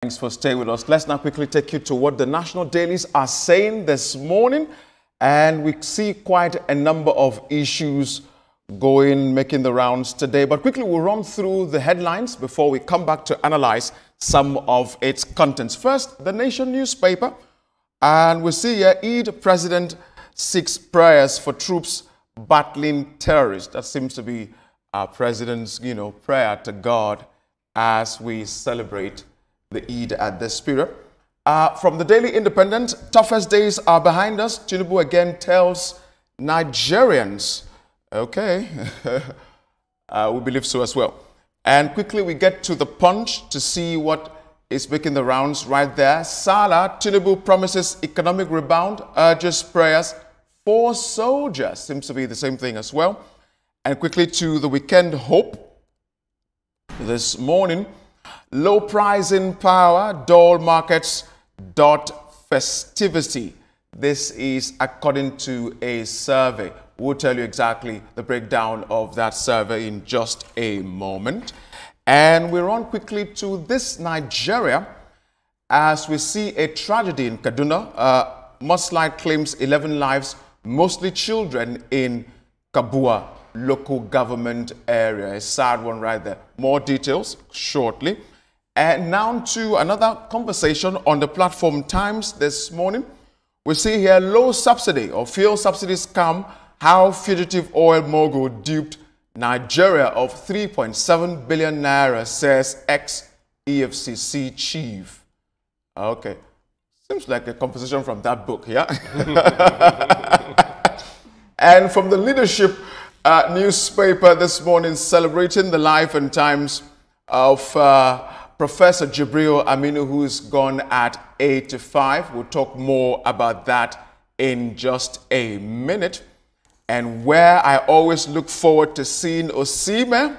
Thanks for staying with us. Let's now quickly take you to what the national dailies are saying this morning. And we see quite a number of issues making the rounds today. But quickly, we'll run through the headlines before we come back to analyze some of its contents. First, the Nation newspaper. And we see here, Eid President seeks prayers for troops battling terrorists. That seems to be our president's, prayer to God as we celebrate the Eid at this period. From the Daily Independent, toughest days are behind us. Tinubu again tells Nigerians. Okay, we believe so as well. And quickly we get to the Punch to see what is making the rounds right there. Salah, Tinubu promises economic rebound, urges prayers for soldiers. Seems to be the same thing as well. And quickly to the Weekend Hope this morning. Low pricing power, dull markets, festivity. This is according to a survey. We'll tell you exactly the breakdown of that survey in just a moment. And we're on quickly to this Nigeria as we see a tragedy in Kaduna. Mudslide claims 11 lives, mostly children in Kabua local government area. A sad one right there. More details shortly. And now to another conversation on the platform Times this morning. We see here low subsidy or fuel subsidies come, how fugitive oil mogul duped Nigeria of 3.7 billion naira, says ex-EFCC chief. Okay, seems like a conversation from that book, yeah? And from the Leadership newspaper this morning, celebrating the life and times of Professor Jibril Aminu, who's gone at 85. We'll talk more about that in just a minute. And where I always look forward to seeing Osime.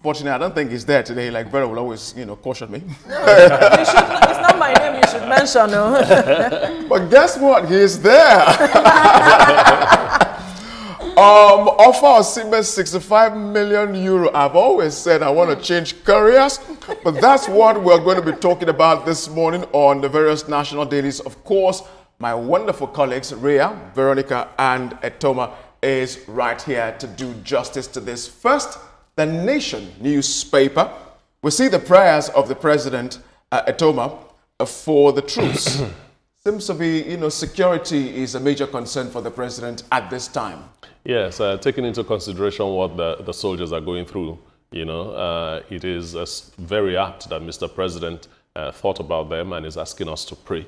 Fortunately, I don't think he's there today. Like Vera will always, caution me. It's not my name you should mention, no. But guess what? He's there. Offer Osime 65 million euro. I've always said I want to change careers, but that's what we're going to be talking about this morning on the various national dailies. Of course, my wonderful colleagues, Rhea, Veronica, and Etoma is right here to do justice to this. First, the Nation newspaper. We see the prayers of the president, Etoma, for the troops. Seems to be, security is a major concern for the president at this time. Yes, taking into consideration what the soldiers are going through, it is very apt that Mr. President thought about them and is asking us to pray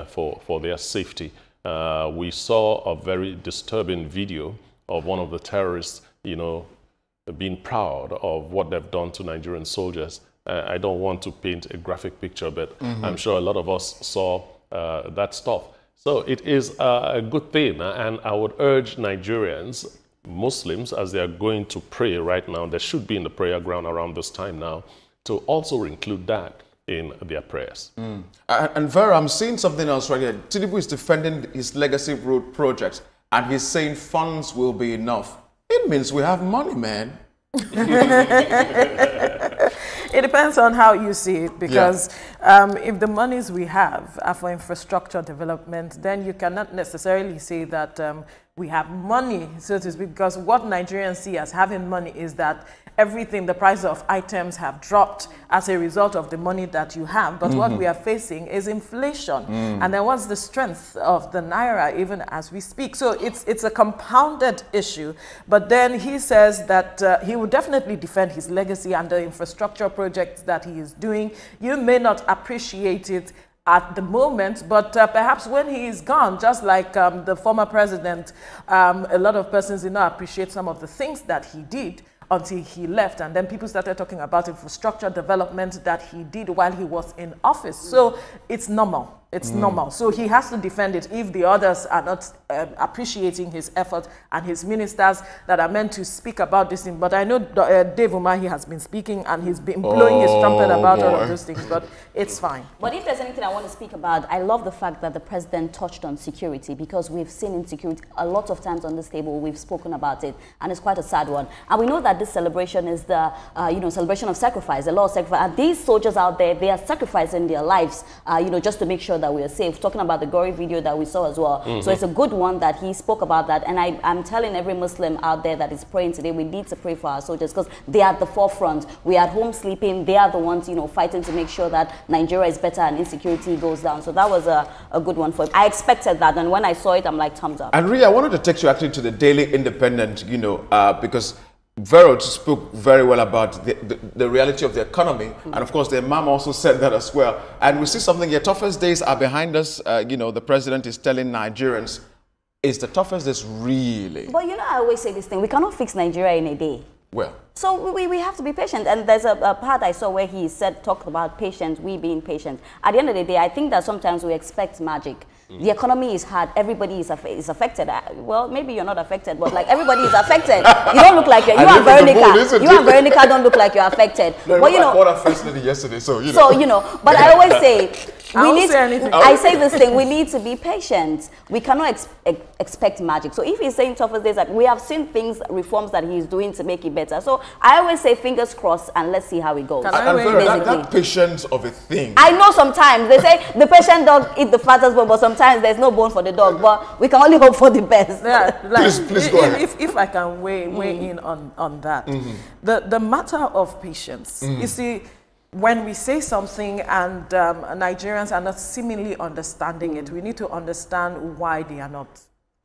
for their safety. We saw a very disturbing video of one of the terrorists, being proud of what they've done to Nigerian soldiers. I don't want to paint a graphic picture, but I'm sure a lot of us saw that stuff. So it is a good thing, and I would urge Nigerians, Muslims, as they are going to pray right now, they should be in the prayer ground around this time now, to also include that in their prayers. And Vera, I'm seeing something else right here. Tinubu is defending his legacy road projects, and he's saying funds will be enough. It means we have money, man. It depends on how you see it, because if the monies we have are for infrastructure development, then you cannot necessarily say that we have money, so to speak, because what Nigerians see as having money is that everything, the price of items have dropped as a result of the money that you have. But what we are facing is inflation. And then what's the strength of the naira even as we speak? So it's a compounded issue. But then he says that he will definitely defend his legacy and the infrastructure projects that he is doing. You may not appreciate it at the moment, but perhaps when he is gone, just like the former president, a lot of persons did not appreciate some of the things that he did until he left, and then people started talking about infrastructure development that he did while he was in office. So it's normal. It's normal. So he has to defend it if the others are not appreciating his effort and his ministers that are meant to speak about this thing. But I know Dave Umahi has been speaking and he's been blowing his trumpet about all of those things, but it's fine. But if there's anything I want to speak about, I love the fact that the president touched on security, because we've seen insecurity a lot of times on this table. We've spoken about it, and it's quite a sad one. And we know that this celebration is the celebration of sacrifice, a lot of sacrifice. And these soldiers out there, they are sacrificing their lives, just to make sure that we are safe. Talking about the gory video that we saw as well. So it's a good one that he spoke about that. And I'm telling every Muslim out there that is praying today, we need to pray for our soldiers, because they are at the forefront. We are at home sleeping. They are the ones, fighting to make sure that Nigeria is better and insecurity goes down. So that was a good one for him. I expected that, and when I saw it, I'm like, thumbs up. And Ria, I wanted to take you actually to the Daily Independent, because Vero spoke very well about the reality of the economy. And of course, the Imam also said that as well. And we see something, your toughest days are behind us. The president is telling Nigerians, is the toughest days really? But I always say this thing, we cannot fix Nigeria in a day. Well. So we have to be patient. And there's a part I saw where he talked about patience, we being patient. At the end of the day, I think that sometimes we expect magic. The economy is hard. Everybody is affected. Well, maybe you're not affected, but like everybody is affected. You don't look like you and Veronica. You and Veronica don't look like you're affected. No, but I bought a first lady yesterday, so But I always say, I say this thing, we need to be patient. We cannot expect magic. So if he's saying toughest days, like we have seen things, reforms that he's doing to make it better. So I always say fingers crossed and let's see how it goes. That patience of a thing. I know sometimes they say the patient dog eat the fattest bone, but sometimes there's no bone for the dog. But we can only hope for the best. Yeah, please go ahead. If I can weigh in on that, the matter of patience. You see, when we say something and Nigerians are not seemingly understanding it, we need to understand why they are not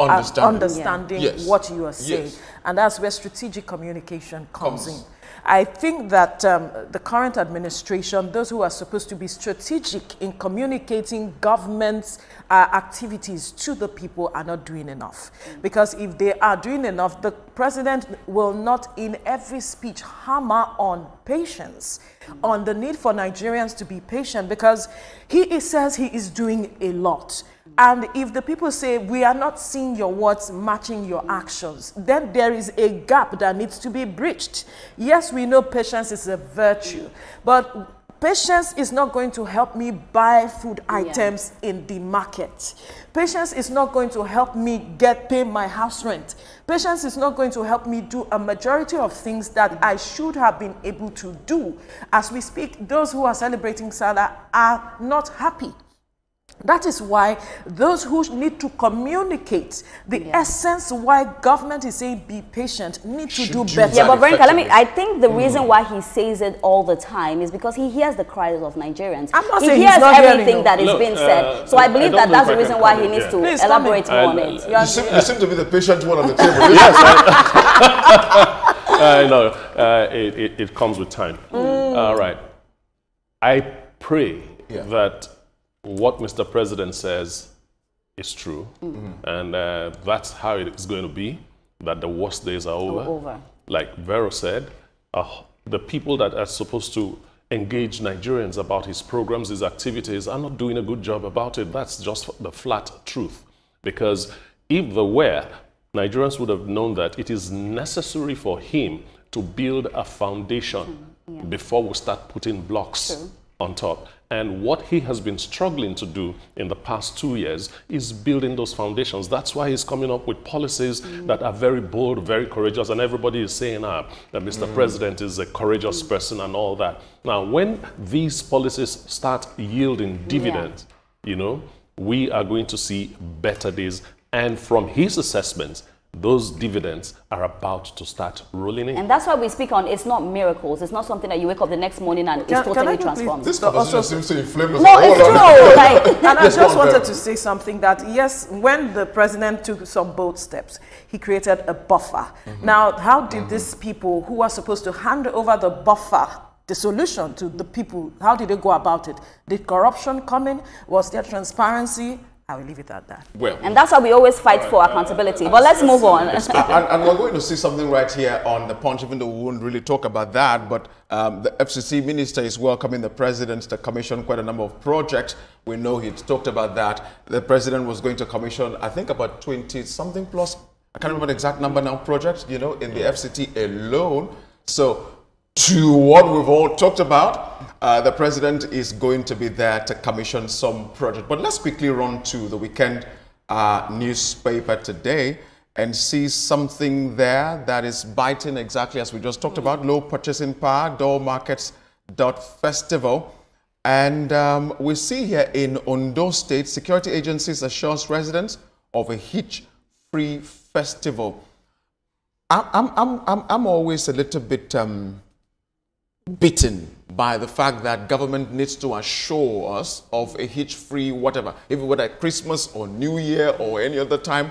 understanding what you are saying. And that's where strategic communication comes in. I think that the current administration, those who are supposed to be strategic in communicating government's activities to the people, are not doing enough. Because if they are doing enough, the president will not in every speech hammer on patience, on the need for Nigerians to be patient, because he says he is doing a lot. And if the people say, we are not seeing your words matching your actions, then there is a gap that needs to be bridged. Yes, we know patience is a virtue, but patience is not going to help me buy food items in the market. Patience is not going to help me pay my house rent. Patience is not going to help me do a majority of things that I should have been able to do. As we speak, those who are celebrating Salah are not happy. That is why those who need to communicate the essence why government is saying be patient need to do better. Yeah, but Veronica, I think the reason why he says it all the time is because he hears the cries of Nigerians. I'm not he saying hears he's not everything that is being said. So I believe that that's the reason why he needs to elaborate more on it. You seem to be the patient one on the table. Yes, I know. It comes with time. All right. I pray that what Mr. President says is true, and that's how it's going to be, that the worst days are over. Like Vero said, the people that are supposed to engage Nigerians about his programs, his activities, are not doing a good job about it. That's just the flat truth. Because if they were, Nigerians would have known that it is necessary for him to build a foundation before we start putting blocks on top. And what he has been struggling to do in the past 2 years is building those foundations. That's why he's coming up with policies that are very bold, very courageous, and everybody is saying that Mr. President is a courageous person and all that. Now, when these policies start yielding dividends, we are going to see better days. And from his assessments, those dividends are about to start rolling in. And that's why we speak on, it's not miracles. It's not something that you wake up the next morning and it's totally transformed. This conversation seems to inflame us. No, it's true. And I just wanted to say something that, yes, when the president took some bold steps, he created a buffer. Now, how did these people who are supposed to hand over the buffer, the solution to the people, how did they go about it? Did corruption come in? Was there transparency? I will leave it at that. Well, and that's why we always fight for accountability. But let's move on. and we're going to see something right here on the Punch, even though we won't really talk about that. But the FCC minister is welcoming the president to commission quite a number of projects. We know he talked about that. The president was going to commission, I think, about 20-something plus, I can't remember the exact number now, projects, you know, in the FCT alone. So, to what we've all talked about, the president is going to be there to commission some project. But let's quickly run to the weekend newspaper today and see something there that is biting exactly as we just talked about. Low purchasing power, dull markets, festival. And we see here in Ondo State, security agencies assures residents of a hitch-free festival. I'm always a little bit bitten by the fact that government needs to assure us of a hitch-free whatever, even whether Christmas or New Year or any other time.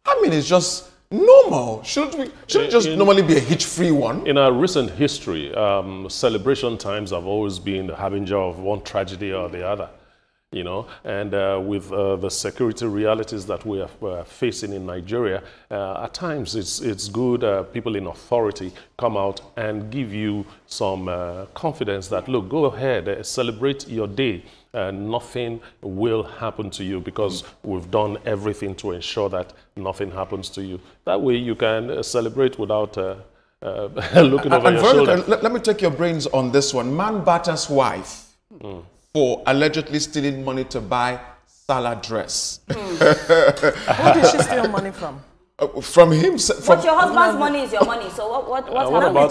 I mean, it's just normal. Shouldn't it just normally be a hitch-free one? In our recent history, celebration times have always been the harbinger of one tragedy or the other. You know, and with the security realities that we are facing in Nigeria, at times it's good people in authority come out and give you some confidence that, look, go ahead, celebrate your day. Nothing will happen to you because we've done everything to ensure that nothing happens to you. That way you can celebrate without looking over your shoulder. Let me take your brains on this one. Man batters wife for allegedly stealing money to buy salad dress. Who did she steal money from? From him. But your husband's money is your money, so what about wait, money? let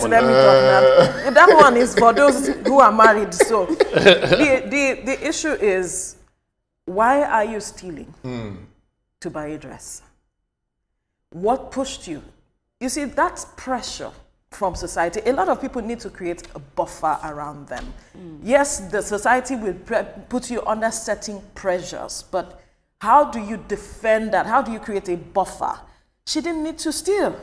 me talk now. That one is for those who are married. So the issue is, why are you stealing to buy a dress? What pushed you? You see, that's pressure from society. A lot of people need to create a buffer around them. Yes, the society will put you under certain pressures, but how do you defend that? How do you create a buffer? She didn't need to steal.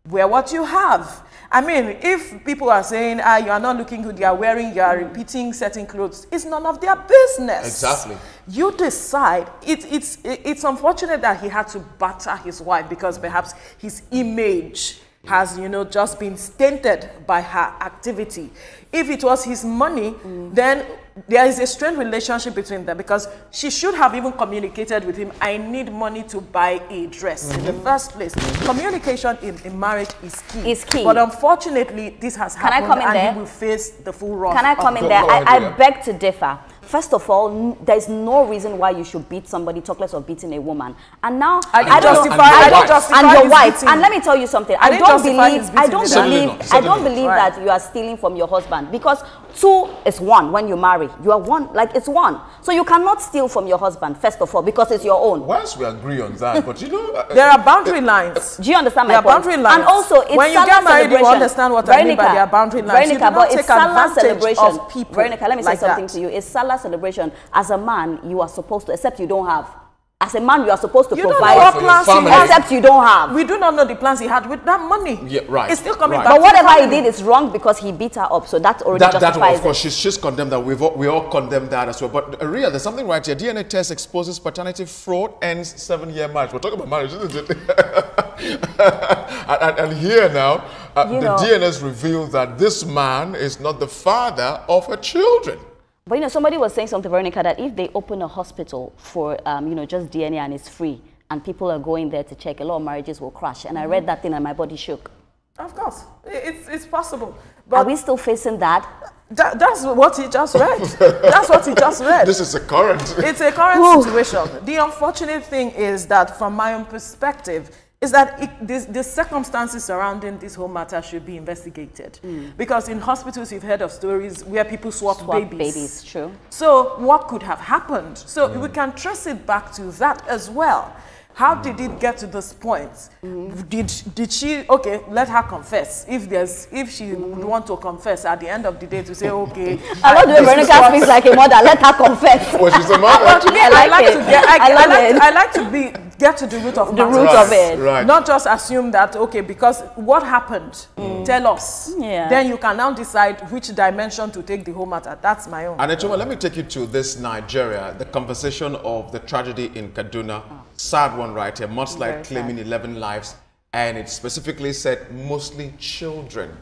Wear what you have. I mean, if people are saying, you are not looking good, you are repeating certain clothes, it's none of their business. Exactly. You decide. It's unfortunate that he had to batter his wife because perhaps his image has, you know, just been stinted by her activity. If it was his money, then there is a strained relationship between them because she should have even communicated with him, I need money to buy a dress in the first place. Communication in marriage is key. Is key. But unfortunately, this has happened and he will face the full wrath. Can I come in there? I beg to differ. First of all, there's no reason why you should beat somebody, talk less of beating a woman. And now, I don't justify and your wife. And let me tell you something. I don't believe that you are stealing from your husband, because two is one. When you marry, you are one. Like, it's one. So you cannot steal from your husband, first of all, because it's your own. Once we agree on that, but you know, there are boundary lines. Do you understand my point? There are boundary lines. And also, it's when you get married, you understand what I mean by there are boundary lines. Veronica, you do not take advantage of people. Veronica, let me say something that to you. It's Salah celebration. As a man, you are supposed to, except you don't have. As a man, you are supposed to provide, except you don't have. We do not know the plans he had with that money. Yeah, right. It's still coming back. But whatever he did is wrong because he beat her up. So that already justifies that, of course, it. she's condemned that. We all condemn that as well. But Ria, there's something right here. DNA test exposes paternity fraud, ends 7-year marriage. We're talking about marriage, isn't it? and here now, the DNS revealed that this man is not the father of her children. But you know, somebody was saying something, Veronica, that if they open a hospital for, you know, just DNA and it's free, and people are going there to check, a lot of marriages will crash. And I read that thing and my body shook. Of course, it's possible. But are we still facing that? That's what he just read. That's what he just read. This is a current. It's a current situation. The unfortunate thing is that, from my own perspective, is that the circumstances surrounding this whole matter should be investigated. Because in hospitals, you've heard of stories where people swap babies. True. So what could have happened? So we can trace it back to that as well. How did it get to this point? Did she, okay, let her confess. If she would want to confess at the end of the day to say, okay. I love the way Veronica speaks like a mother, let her confess. Well, she's a mother. I like to get to the root of the matters. root of it. Right. Not just assume that, okay, because what happened, tell us. Yeah. Then you can now decide which dimension to take the whole matter. That's my own. And Echoma, let me take you to this Nigeria, the conversation of the tragedy in Kaduna. Sad one right here, mudslide claiming 11 lives. And it specifically said mostly children.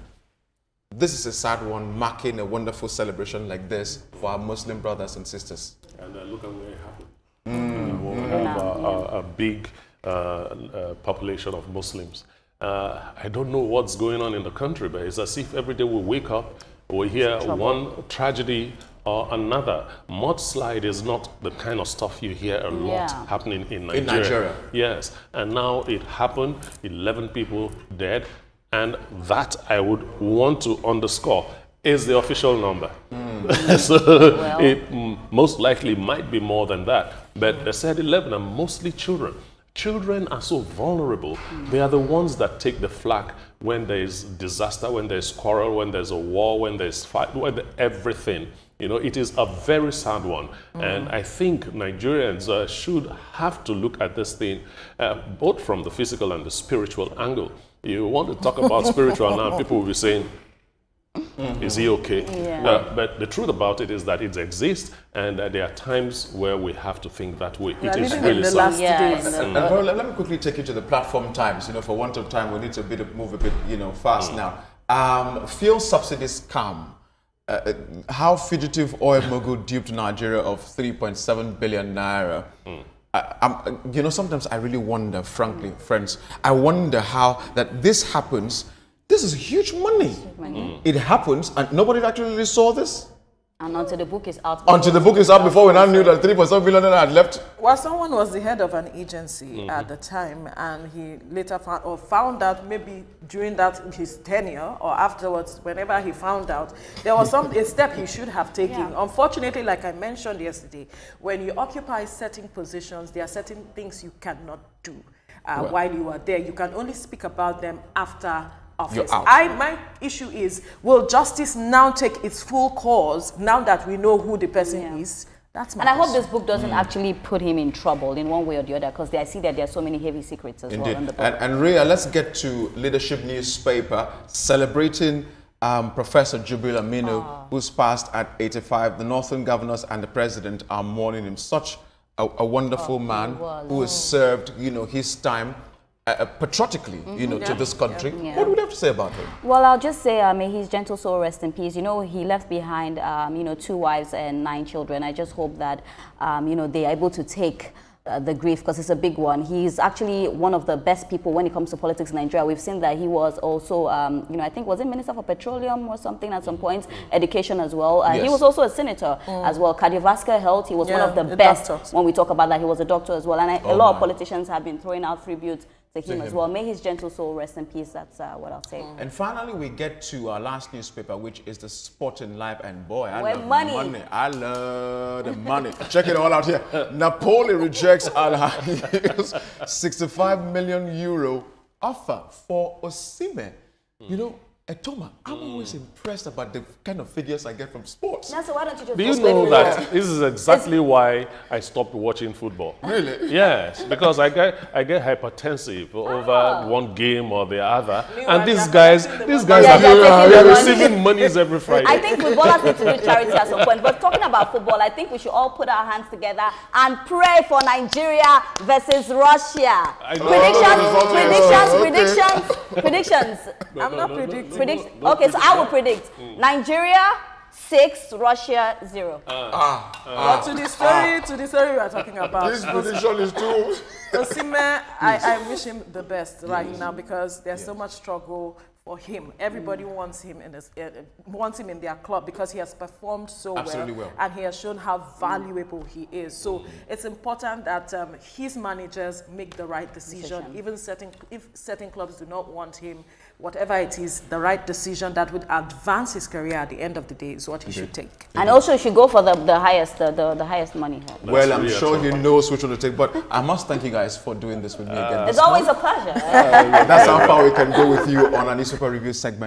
This is a sad one, marking a wonderful celebration like this for our Muslim brothers and sisters. And look at where it happened. We have a big population of Muslims. I don't know what's going on in the country, but it's as if every day we wake up, we hear one tragedy or another. Mudslide is not the kind of stuff you hear a lot happening in Nigeria. In Nigeria. Yes, and now it happened, 11 people dead, and that I would want to underscore is the official number. So it most likely might be more than that, but they said 11 are mostly children. Children are so vulnerable. They are the ones that take the flak when there is disaster, when there's quarrel, when there's a war, when there's fight, when everything. You know, it is a very sad one. And I think Nigerians should have to look at this thing both from the physical and the spiritual angle. You want to talk about spiritual now, people will be saying, is he okay? But the truth about it is that it exists, and there are times where we have to think that way. It is really sad. And let me quickly take you to the platform times. You know, for want of time, we need to move a bit, fast now. Fuel subsidies come. How fugitive oil mogul duped Nigeria of 3.7 billion naira. Sometimes I really wonder, frankly, friends, I wonder how that this happens. This is huge money. It happens, and nobody actually saw this. And until the book is out. Until the book is out, before we now knew that 3.7 billion had left. Well, someone was the head of an agency at the time, and he later found out maybe during his tenure or afterwards, whenever he found out, there was a step he should have taken. Unfortunately, like I mentioned yesterday, when you occupy certain positions, there are certain things you cannot do while you are there. You can only speak about them after office. My issue is, will justice now take its full course now that we know who the person is? That's my question. I hope this book doesn't actually put him in trouble in one way or the other, because I see that there are so many heavy secrets as well in the book. And Rhea, let's get to Leadership newspaper celebrating Professor Jubril Aminu, who's passed at 85. The Northern governors and the president are mourning him. Such a wonderful man who has served, his time patriotically, to this country. What do we have to say about him? Well, I'll just say, may his gentle soul rest in peace. He left behind, 2 wives and 9 children. I just hope that, they are able to take the grief, because it's a big one. He's actually one of the best people when it comes to politics in Nigeria. We've seen that he was also, I think, was it Minister for Petroleum or something at some point, education as well. He was also a senator as well, cardiovascular health. He was one of the best when we talk about that. He was a doctor as well. And a lot of politicians have been throwing out tributes to him as well. May his gentle soul rest in peace. That's what I'll say. And finally, we get to our last newspaper, which is the Sporting Life. And boy, I love money. I love the money. Check it all out here. Napoli rejects Al-Ahly's 65 million euro offer for Osimhen. Etoma, I'm always impressed about the kind of figures I get from sports. Now, so why don't you just Do you know that this is exactly why I stopped watching football? Really? Yes, because I get hypertensive over one game or the other, and these guys are receiving monies every Friday. I think footballers need to do charity at some point. But talking about football, I think we should all put our hands together and pray for Nigeria versus Russia. Predictions. I'm not predicting. Okay, so I will predict Nigeria 6, Russia 0. But to the story we are talking about. This prediction is too. Osimhen, I wish him the best right now, because there's so much struggle for him. Everybody wants him in their club, because he has performed so well, and he has shown how valuable he is. So it's important that his managers make the right decision. Even if certain clubs do not want him, whatever it is, the right decision that would advance his career at the end of the day is what he should take. And also he should go for the highest money. Well, I'm sure he knows which one to take, but I must thank you guys for doing this with me again. It's always a pleasure. That's how far we can go with you on a newspaper review segment.